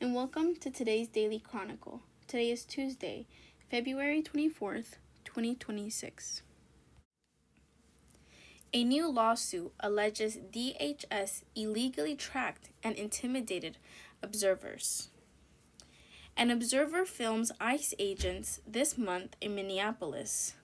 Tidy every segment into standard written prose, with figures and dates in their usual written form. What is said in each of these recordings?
and welcome to today's Daily Chronicle. Today is Tuesday, February 24th, 2026. A new lawsuit alleges DHS illegally tracked and intimidated observers. An observer films ICE agents this month in Minneapolis.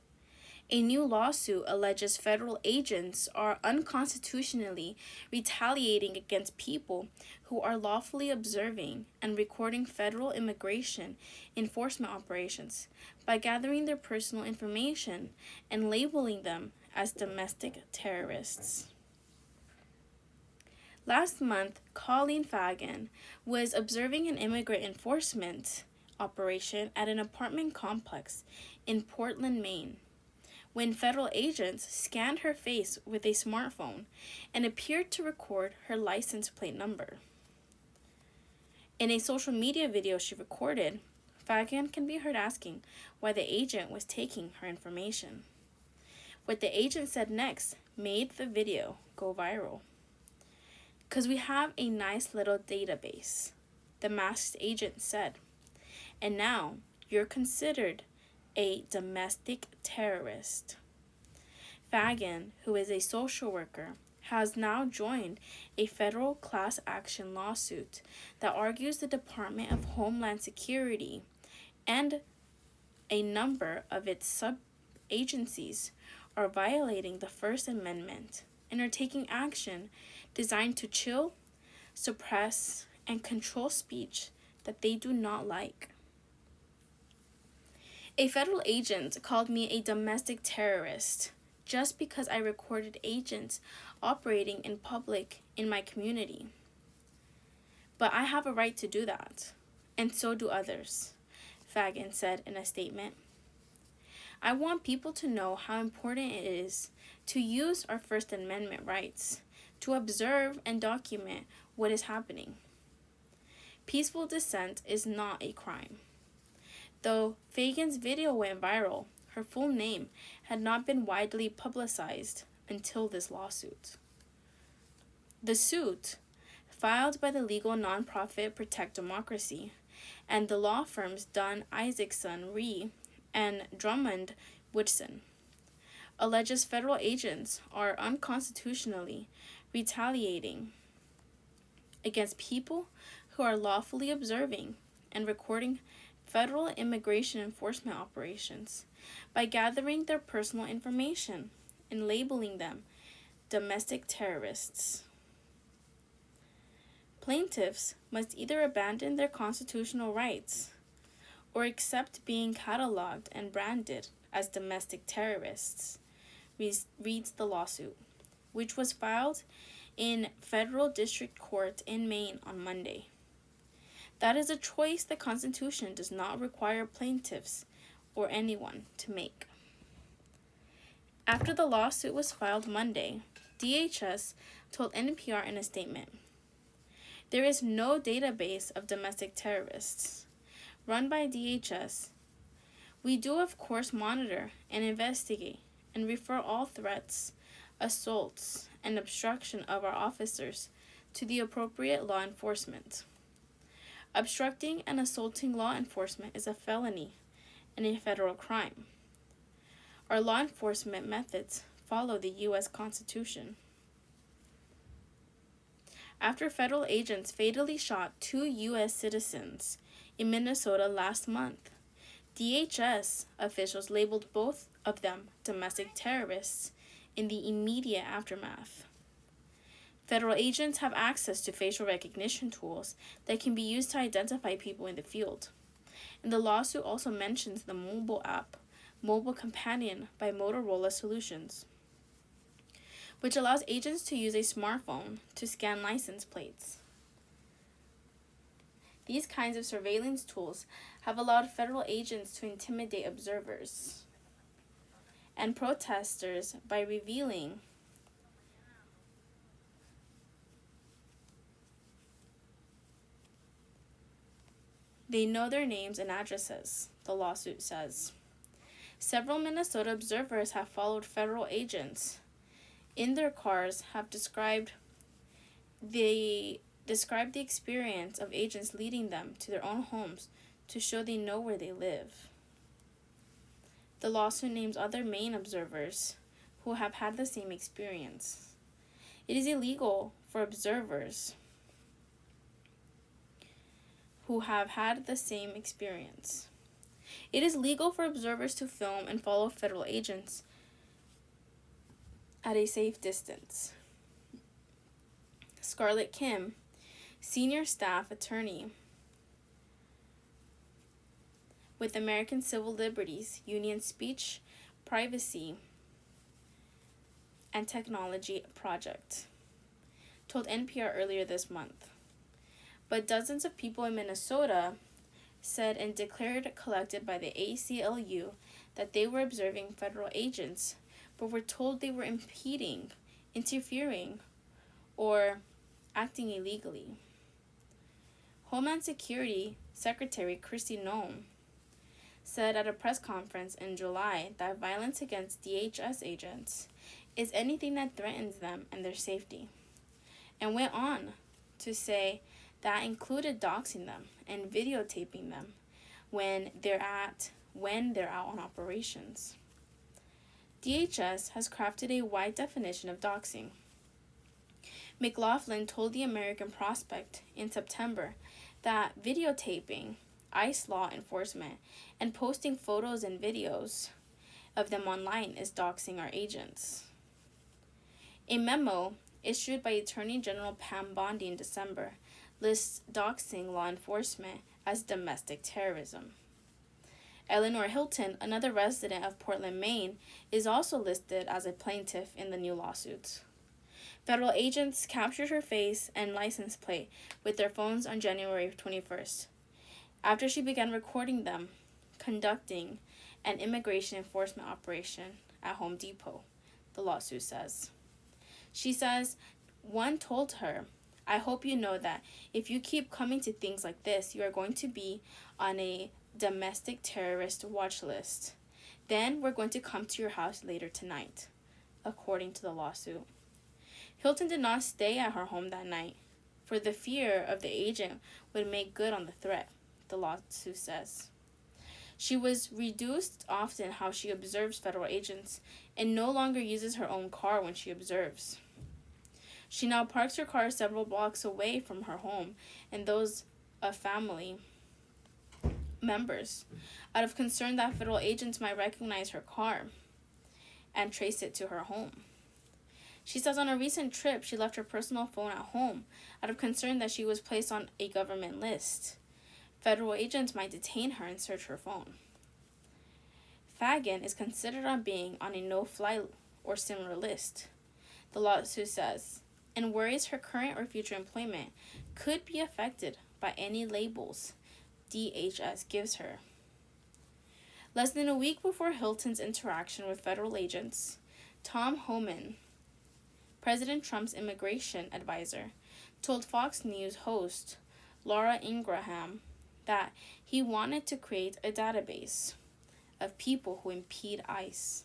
A new lawsuit alleges federal agents are unconstitutionally retaliating against people who are lawfully observing and recording federal immigration enforcement operations by gathering their personal information and labeling them as domestic terrorists. Last month, Colleen Fagan was observing an immigrant enforcement operation at an apartment complex in Portland, Maine, when federal agents scanned her face with a smartphone and appeared to record her license plate number. In a social media video she recorded, Fagan can be heard asking why the agent was taking her information. What the agent said next made the video go viral. "'Cause we have a nice little database," the masked agent said, "and now you're considered a domestic terrorist." Fagan, who is a social worker, has now joined a federal class action lawsuit that argues the Department of Homeland Security and a number of its sub-agencies are violating the First Amendment and are taking action designed to chill, suppress, and control speech that they do not like. A federal agent called me a domestic terrorist just because I recorded agents operating in public in my community. But I have a right to do that, and so do others, Fagan said in a statement. "I want people to know how important it is to use our First Amendment rights to observe and document what is happening. Peaceful dissent is not a crime." Though Fagan's video went viral, her full name had not been widely publicized until this lawsuit. The suit, filed by the legal nonprofit Protect Democracy and the law firms Dunn Isaacson Ree and Drummond Woodson, alleges federal agents are unconstitutionally retaliating against people who are lawfully observing and recording federal immigration enforcement operations by gathering their personal information and labeling them domestic terrorists. Plaintiffs must either abandon their constitutional rights or accept being cataloged and branded as domestic terrorists, reads the lawsuit, which was filed in federal district court in Maine on Monday. That is a choice the Constitution does not require plaintiffs or anyone to make. After the lawsuit was filed Monday, DHS told NPR in a statement, "There is no database of domestic terrorists run by DHS. We do, of course, monitor and investigate and refer all threats, assaults, and obstruction of our officers to the appropriate law enforcement. Obstructing and assaulting law enforcement is a felony and a federal crime. Our law enforcement methods follow the U.S. Constitution." After federal agents fatally shot 2 U.S. citizens in Minnesota last month, DHS officials labeled both of them domestic terrorists in the immediate aftermath. Federal agents have access to facial recognition tools that can be used to identify people in the field. And the lawsuit also mentions the mobile app, Mobile Companion by Motorola Solutions, which allows agents to use a smartphone to scan license plates. These kinds of surveillance tools have allowed federal agents to intimidate observers and protesters by revealing they know their names and addresses, the lawsuit says. Several Minnesota observers have followed federal agents in their cars, have described the described the experience of agents leading them to their own homes to show they know where they live. The lawsuit names other Maine observers who have had the same experience. It is illegal for observers who have had the same experience. It is legal for observers to film and follow federal agents at a safe distance. Scarlett Kim, senior staff attorney with American Civil Liberties Union Speech, Privacy, and Technology Project, told NPR earlier this month. But dozens of people in Minnesota said and declared collected by the ACLU that they were observing federal agents, but were told they were impeding, interfering, or acting illegally. Homeland Security Secretary Kristi Noem said at a press conference in July that violence against DHS agents is anything that threatens them and their safety, and went on to say that included doxing them and videotaping them when they're out on operations. DHS has crafted a wide definition of doxing. McLaughlin told the American Prospect in September that videotaping ICE law enforcement and posting photos and videos of them online is doxing our agents. A memo issued by Attorney General Pam Bondi in December lists doxing law enforcement as domestic terrorism. Eleanor Hilton, another resident of Portland, Maine, is also listed as a plaintiff in the new lawsuits. Federal agents captured her face and license plate with their phones on January 21st, after she began recording them conducting an immigration enforcement operation at Home Depot, the lawsuit says. She says, one told her, "I hope you know that if you keep coming to things like this, you are going to be on a domestic terrorist watch list. Then we're going to come to your house later tonight," according to the lawsuit. Hilton did not stay at her home that night, for the fear of the agent would make good on the threat, the lawsuit says. She was reduced often how she observes federal agents and no longer uses her own car when she observes. She now parks her car several blocks away from her home and those of family members, out of concern that federal agents might recognize her car and trace it to her home. She says on a recent trip she left her personal phone at home out of concern that she was placed on a government list. Federal agents might detain her and search her phone. Fagan is considered on being on a no-fly or similar list, the lawsuit says, and worries her current or future employment could be affected by any labels DHS gives her. Less than a week before Hilton's interaction with federal agents, Tom Homan, President Trump's immigration advisor, told Fox News host Laura Ingraham that he wanted to create a database of people who impede ICE.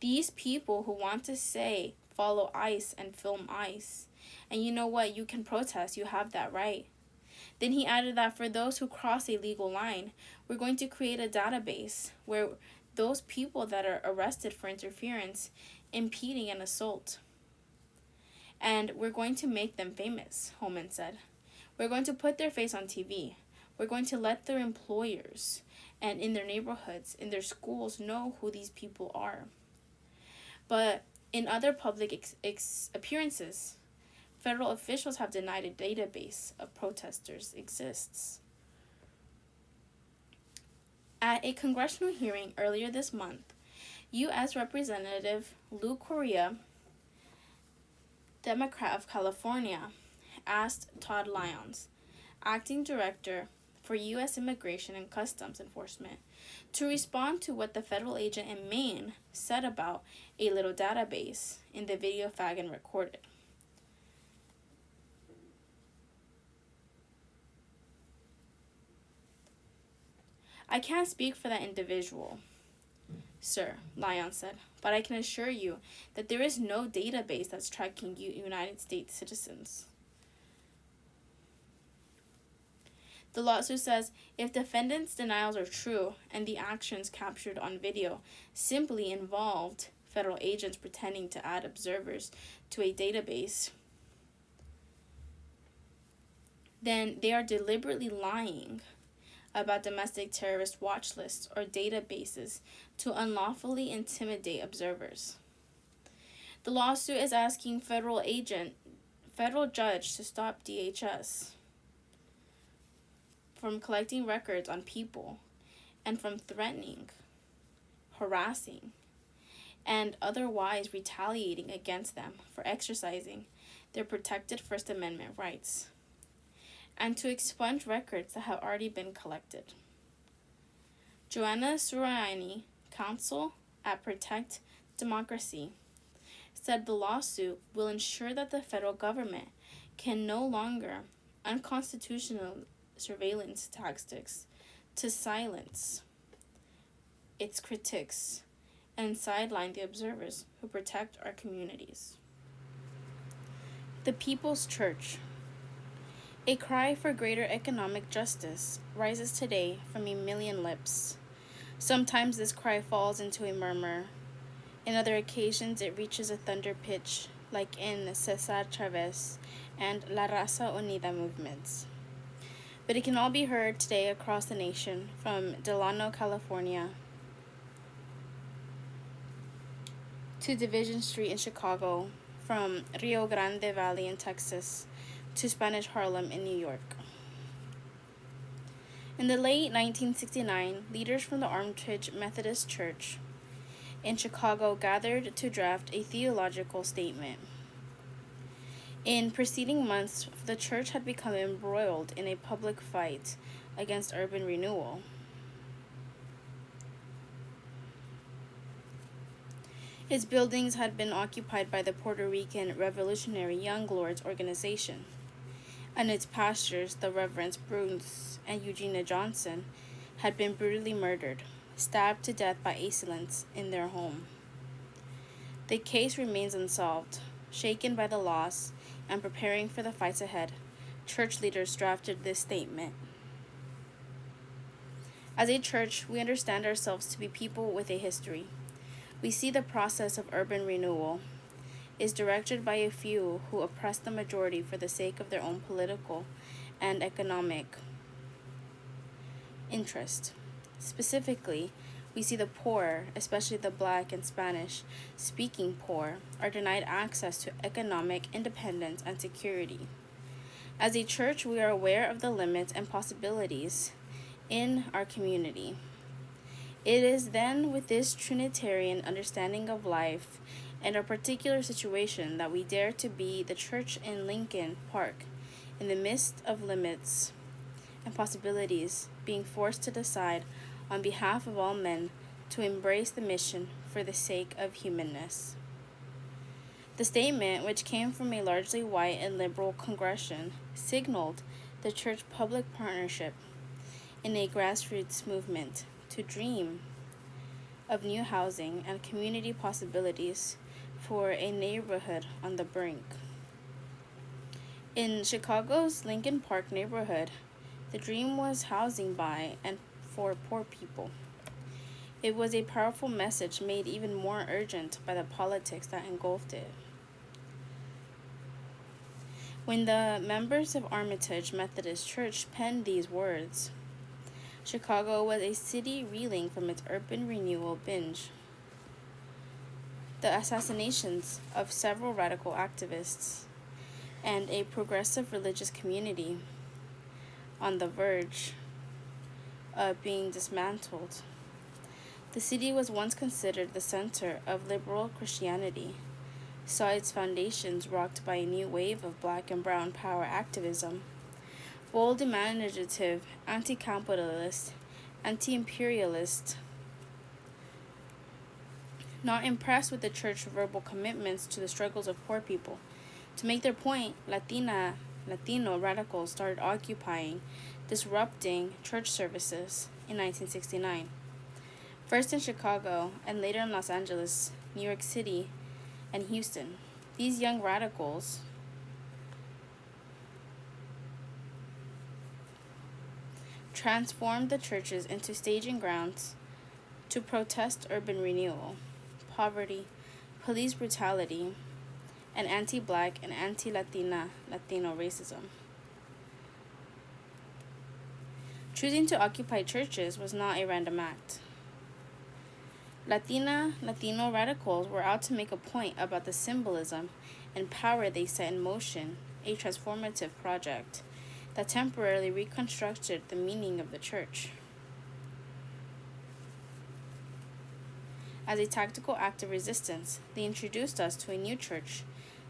These people who want to say, follow ICE and film ICE. And you know what? You can protest. You have that right. Then he added that for those who cross a legal line, we're going to create a database where those people that are arrested for interference, impeding, and assault. And we're going to make them famous, Homan said. We're going to put their face on TV. We're going to let their employers and in their neighborhoods, in their schools, know who these people are. But in other public appearances, federal officials have denied a database of protesters exists. At a congressional hearing earlier this month, U.S. Representative Lou Correa, Democrat of California, asked Todd Lyons, acting director for U.S. Immigration and Customs Enforcement, to respond to what the federal agent in Maine said about a little database in the video Fagan recorded. "I can't speak for that individual, sir," Lyons said, "but I can assure you that there is no database that's tracking United States citizens." The lawsuit says if defendants' denials are true and the actions captured on video simply involved federal agents pretending to add observers to a database, then they are deliberately lying about domestic terrorist watch lists or databases to unlawfully intimidate observers. The lawsuit is asking federal judge to stop DHS from collecting records on people and from threatening, harassing, and otherwise retaliating against them for exercising their protected First Amendment rights, and to expunge records that have already been collected. Joanna Suriani, counsel at Protect Democracy, said the lawsuit will ensure that the federal government can no longer unconstitutional surveillance tactics to silence its critics and sideline the observers who protect our communities. The People's Church. A cry for greater economic justice rises today from a million lips. Sometimes this cry falls into a murmur. In other occasions, it reaches a thunder pitch, like in Cesar Chavez and La Raza Unida movements. But it can all be heard today across the nation, from Delano, California, to Division Street in Chicago, from Rio Grande Valley in Texas, to Spanish Harlem in New York. In the late 1969, leaders from the Armitage Methodist Church in Chicago gathered to draft a theological statement. In preceding months, the church had become embroiled in a public fight against urban renewal. Its buildings had been occupied by the Puerto Rican Revolutionary Young Lords organization, and its pastors, the Reverends Bruce and Eugenia Johnson, had been brutally murdered, stabbed to death by assailants in their home. The case remains unsolved. Shaken by the loss and preparing for the fights ahead, church leaders drafted this statement. As a church, we understand ourselves to be people with a history. We see the process of urban renewal is directed by a few who oppress the majority for the sake of their own political and economic interest. Specifically, we see the poor, especially the Black and Spanish-speaking poor, are denied access to economic independence and security. As a church, we are aware of the limits and possibilities in our community. It is then with this Trinitarian understanding of life and our particular situation that we dare to be the church in Lincoln Park, in the midst of limits and possibilities, being forced to decide on behalf of all men to embrace the mission for the sake of humanness. The statement, which came from a largely white and liberal congregation, signaled the church public partnership in a grassroots movement to dream of new housing and community possibilities for a neighborhood on the brink. In Chicago's Lincoln Park neighborhood, the dream was housing by and for poor people. It was a powerful message made even more urgent by the politics that engulfed it. When the members of Armitage Methodist Church penned these words, Chicago was a city reeling from its urban renewal binge. The assassinations of several radical activists and a progressive religious community on the verge of being dismantled. The city was once considered the center of liberal Christianity, saw its foundations rocked by a new wave of Black and brown power activism, bold, imaginative, anti-capitalist, anti-imperialist. Not impressed with the church's verbal commitments to the struggles of poor people, to make their point, Latino radicals started occupying, disrupting church services in 1969. First in Chicago, and later in Los Angeles, New York City, and Houston. These young radicals transformed the churches into staging grounds to protest urban renewal, poverty, police brutality, and anti-Black and Latino racism. Choosing to occupy churches was not a random act. Latino radicals were out to make a point about the symbolism and power they set in motion, a transformative project that temporarily reconstructed the meaning of the church. As a tactical act of resistance, they introduced us to a new church,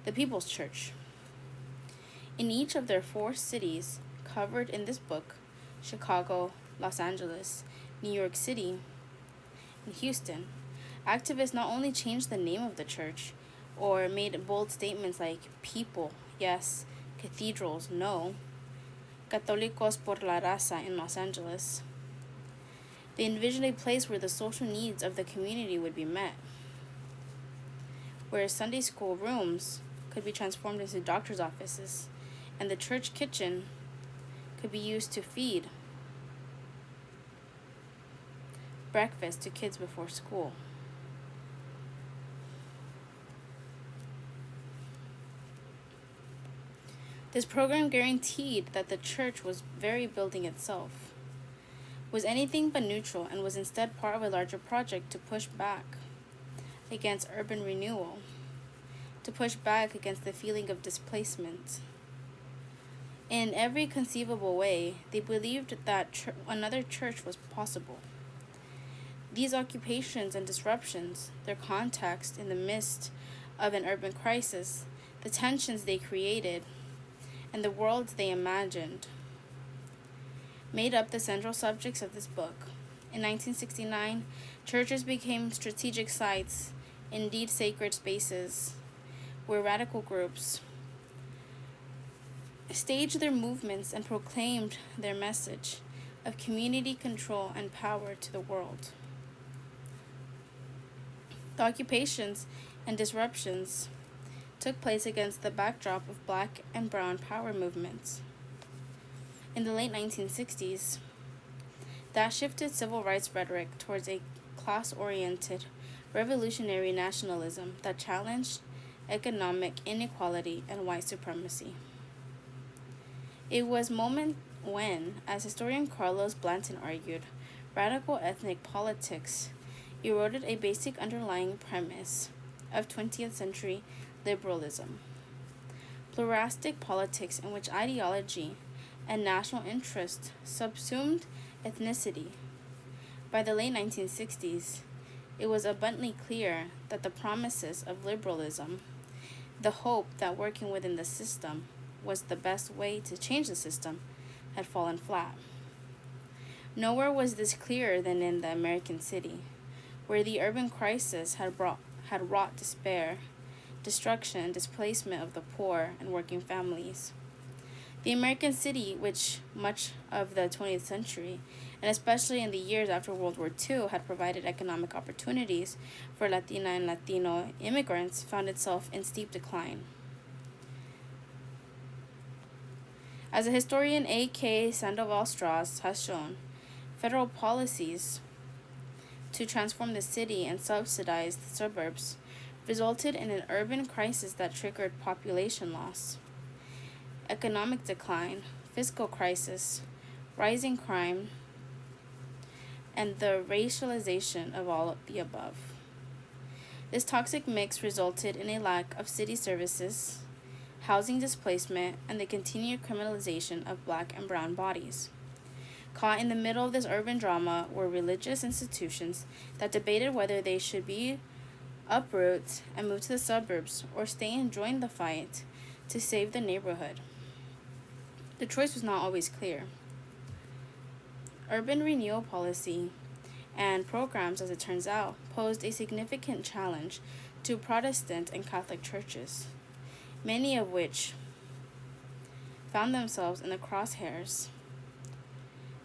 the People's Church. In each of their 4 cities covered in this book, Chicago, Los Angeles, New York City, and Houston, activists not only changed the name of the church or made bold statements like people, yes, cathedrals, no, Católicos por la Raza in Los Angeles. They envisioned a place where the social needs of the community would be met, where Sunday school rooms could be transformed into doctor's offices, and the church kitchen could be used to feed breakfast to kids before school. This program guaranteed that the church was very building itself, was anything but neutral, and was instead part of a larger project to push back against urban renewal, to push back against the feeling of displacement. In every conceivable way, they believed that another church was possible. These occupations and disruptions, their context in the midst of an urban crisis, the tensions they created, and the worlds they imagined, made up the central subjects of this book. In 1969, churches became strategic sites, indeed sacred spaces, where radical groups staged their movements and proclaimed their message of community control and power to the world. The occupations and disruptions took place against the backdrop of Black and Brown power movements. In the late 1960s, that shifted civil rights rhetoric towards a class-oriented, revolutionary nationalism that challenged economic inequality and white supremacy. It was a moment when, as historian Carlos Blanton argued, radical ethnic politics eroded a basic underlying premise of 20th century liberalism. Pluralistic politics in which ideology and national interest subsumed ethnicity. By the late 1960s, it was abundantly clear that the promises of liberalism, the hope that working within the system was the best way to change the system, had fallen flat. Nowhere was this clearer than in the American city, where the urban crisis had wrought despair, destruction, and displacement of the poor and working families. The American city, which much of the 20th century, and especially in the years after World War II, had provided economic opportunities for Latina and Latino immigrants, found itself in steep decline. As the historian A.K. Sandoval-Strauss has shown, federal policies to transform the city and subsidize the suburbs resulted in an urban crisis that triggered population loss, economic decline, fiscal crisis, rising crime, and the racialization of all of the above. This toxic mix resulted in a lack of city services, housing displacement, and the continued criminalization of Black and brown bodies. Caught in the middle of this urban drama were religious institutions that debated whether they should be uproot and move to the suburbs or stay and join the fight to save the neighborhood. The choice was not always clear. Urban renewal policy and programs, as it turns out, posed a significant challenge to Protestant and Catholic churches, many of which found themselves in the crosshairs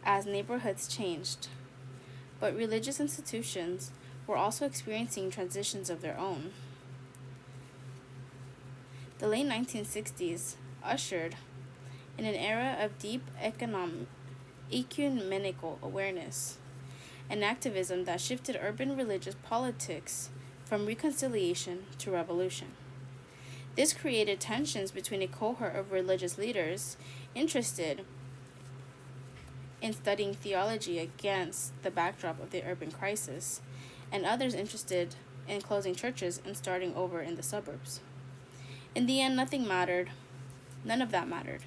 as neighborhoods changed. But religious institutions were also experiencing transitions of their own. The late 1960s ushered in an era of deep ecumenical awareness, an activism that shifted urban religious politics from reconciliation to revolution. This created tensions between a cohort of religious leaders interested in studying theology against the backdrop of the urban crisis, and others interested in closing churches and starting over in the suburbs. In the end, none of that mattered.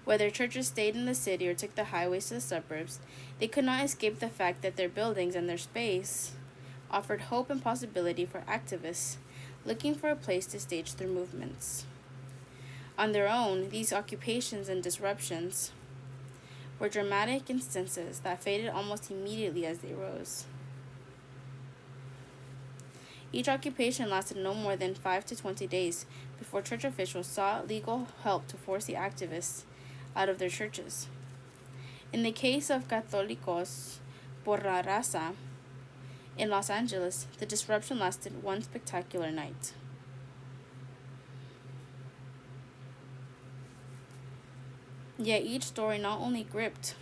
Whether churches stayed in the city or took the highways to the suburbs, they could not escape the fact that their buildings and their space offered hope and possibility for activists looking for a place to stage their movements. On their own, these occupations and disruptions were dramatic instances that faded almost immediately as they rose. Each occupation lasted no more than 5 to 20 days before church officials sought legal help to force the activists out of their churches. In the case of Católicos por la Raza in Los Angeles, the disruption lasted one spectacular night. Yet each story not only gripped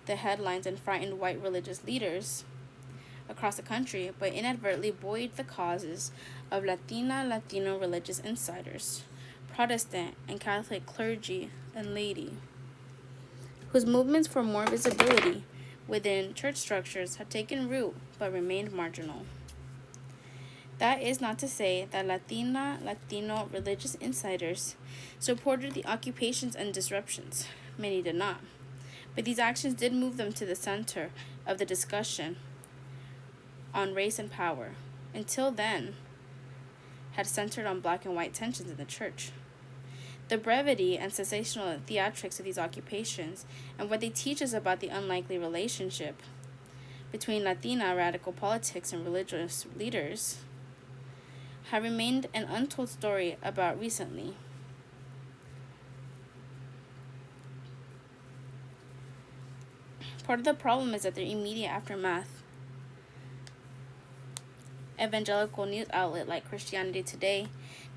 the headlines and frightened white religious leaders across the country, but inadvertently buoyed the causes of Latino religious insiders, Protestant and Catholic clergy and laity, whose movements for more visibility within church structures had taken root but remained marginal. That is not to say that Latino religious insiders supported the occupations and disruptions. Many did not. But these actions did move them to the center of the discussion on race and power, until then had centered on black and white tensions in the church. The brevity and sensational theatrics of these occupations and what they teach us about the unlikely relationship between Latina radical politics and religious leaders have remained an untold story about recently. Part of the problem is that their immediate aftermath, evangelical news outlet like Christianity Today,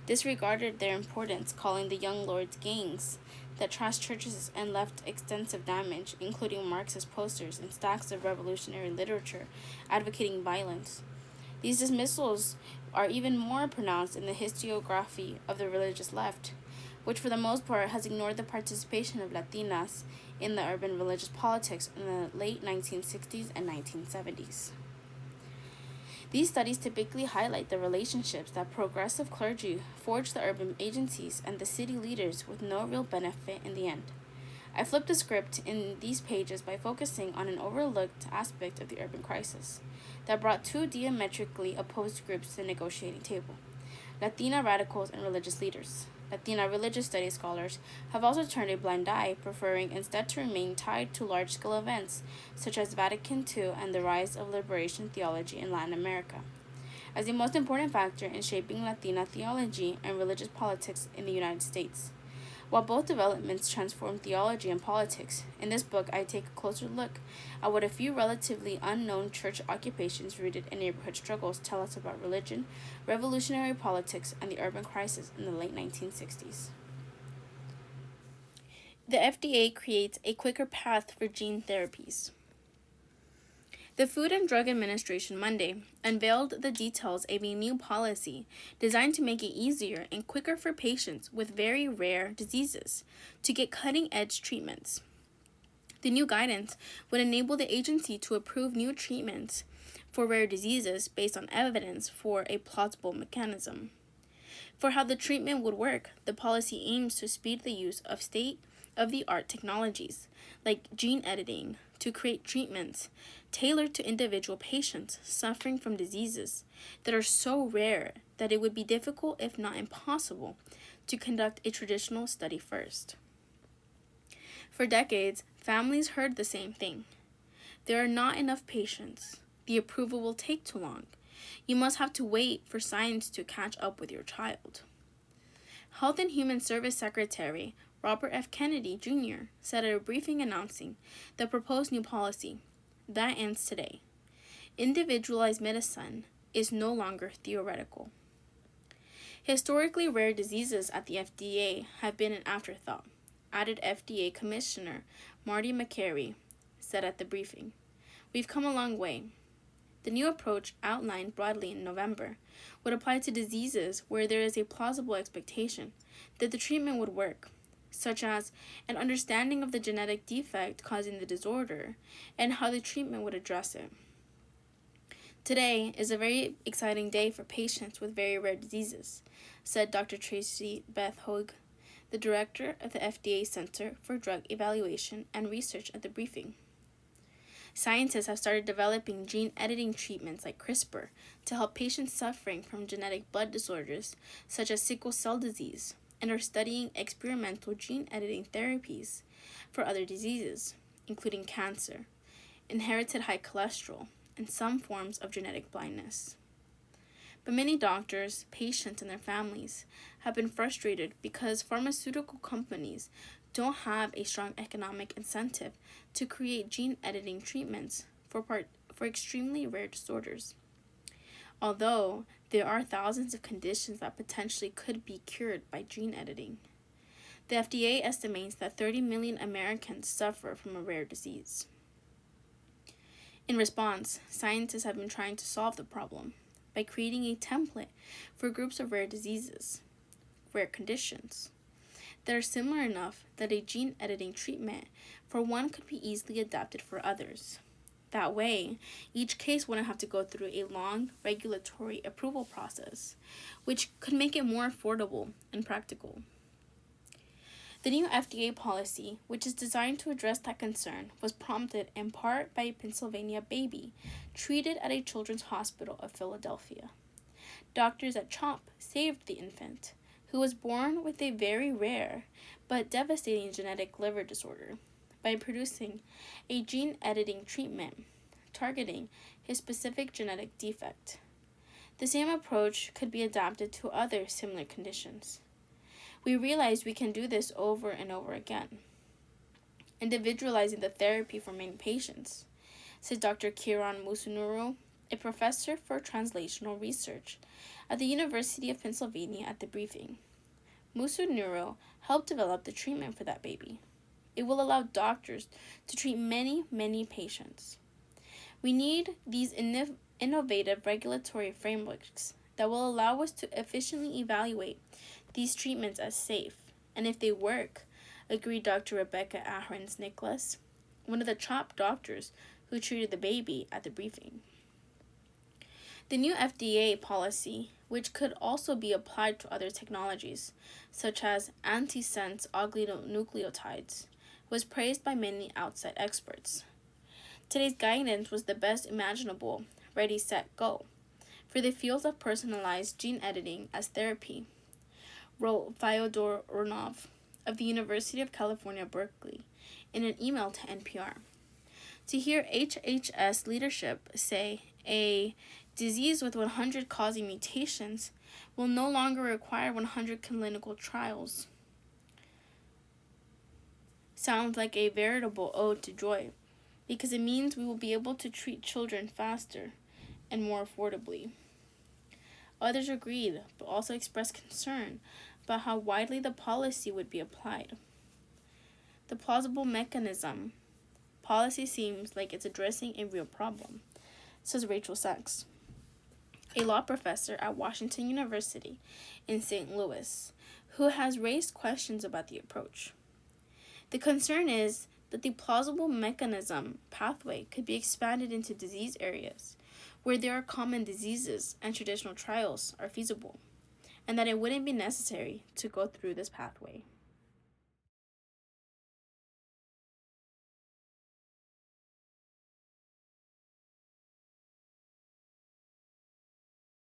disregarded their importance, calling the Young Lords gangs that trashed churches and left extensive damage, including Marxist posters and stacks of revolutionary literature advocating violence. These dismissals are even more pronounced in the historiography of the religious left, which for the most part has ignored the participation of Latinas in the urban religious politics in the late 1960s and 1970s. These studies typically highlight the relationships that progressive clergy forged the urban agencies and the city leaders with no real benefit in the end. I flipped the script in these pages by focusing on an overlooked aspect of the urban crisis that brought two diametrically opposed groups to the negotiating table: Latina radicals and religious leaders. Latina religious studies scholars have also turned a blind eye, preferring instead to remain tied to large-scale events such as Vatican II and the rise of liberation theology in Latin America as the most important factor in shaping Latina theology and religious politics in the United States. While both developments transform theology and politics, in this book I take a closer look at what a few relatively unknown church occupations rooted in neighborhood struggles tell us about religion, revolutionary politics, and the urban crisis in the late 1960s. The FDA creates a quicker path for gene therapies. The Food and Drug Administration Monday unveiled the details of a new policy designed to make it easier and quicker for patients with very rare diseases to get cutting-edge treatments. The new guidance would enable the agency to approve new treatments for rare diseases based on evidence for a plausible mechanism. For how the treatment would work, the policy aims to speed the use of state-of-the-art technologies like gene editing to create treatments tailored to individual patients suffering from diseases that are so rare that it would be difficult, if not impossible, to conduct a traditional study first. For decades, families heard the same thing. There are not enough patients. The approval will take too long. You must have to wait for science to catch up with your child. Health and Human Service Secretary Robert F. Kennedy, Jr., said at a briefing announcing the proposed new policy, "That ends today. Individualized medicine is no longer theoretical." Historically rare diseases at the FDA have been an afterthought. added FDA Commissioner Marty McCary, said at the briefing. We've come a long way. The new approach, outlined broadly in November, would apply to diseases where there is a plausible expectation that the treatment would work, such as an understanding of the genetic defect causing the disorder and how the treatment would address it. Today is a very exciting day for patients with very rare diseases, said Dr. Tracy Beth Hogue, the director of the FDA Center for Drug Evaluation and Research at the briefing. Scientists have started developing gene editing treatments like CRISPR to help patients suffering from genetic blood disorders such as sickle cell disease, and are studying experimental gene editing therapies for other diseases, including cancer, inherited high cholesterol, and some forms of genetic blindness. But many doctors, patients, and their families have been frustrated because pharmaceutical companies don't have a strong economic incentive to create gene editing treatments for extremely rare disorders. Although there are thousands of conditions that potentially could be cured by gene editing, the FDA estimates that 30 million Americans suffer from a rare disease. In response, scientists have been trying to solve the problem by creating a template for groups of rare diseases, rare conditions, that are similar enough that a gene editing treatment for one could be easily adapted for others. That way, each case wouldn't have to go through a long regulatory approval process, which could make it more affordable and practical. The new FDA policy, which is designed to address that concern, was prompted in part by a Pennsylvania baby treated at a children's hospital of Philadelphia. Doctors at CHOP saved the infant, who was born with a very rare but devastating genetic liver disorder, by producing a gene editing treatment targeting his specific genetic defect. The same approach could be adapted to other similar conditions. We realize we can do this over and over again, individualizing the therapy for many patients, said Dr. Kiran Musunuru, a professor for translational research at the University of Pennsylvania at the briefing. Musunuru helped develop the treatment for that baby. It will allow doctors to treat many, many patients. We need these innovative regulatory frameworks that will allow us to efficiently evaluate these treatments as safe, and if they work, agreed Dr. Rebecca Ahrens-Nicholas, one of the CHOP doctors who treated the baby at the briefing. The new FDA policy, which could also be applied to other technologies, such as antisense oligonucleotides, was praised by many outside experts. Today's guidance was the best imaginable, ready, set, go, for the field of personalized gene editing as therapy, wrote Fyodor Urnov of the University of California, Berkeley, in an email to NPR. To hear HHS leadership say a disease with 100 causing mutations will no longer require 100 clinical trials sounds like a veritable ode to joy, because it means we will be able to treat children faster and more affordably. Others agreed, but also expressed concern about how widely the policy would be applied. The plausible mechanism policy seems like it's addressing a real problem, says Rachel Sachs, a law professor at Washington University in St. Louis, who has raised questions about the approach. The concern is that the plausible mechanism pathway could be expanded into disease areas where there are common diseases and traditional trials are feasible, and that it wouldn't be necessary to go through this pathway.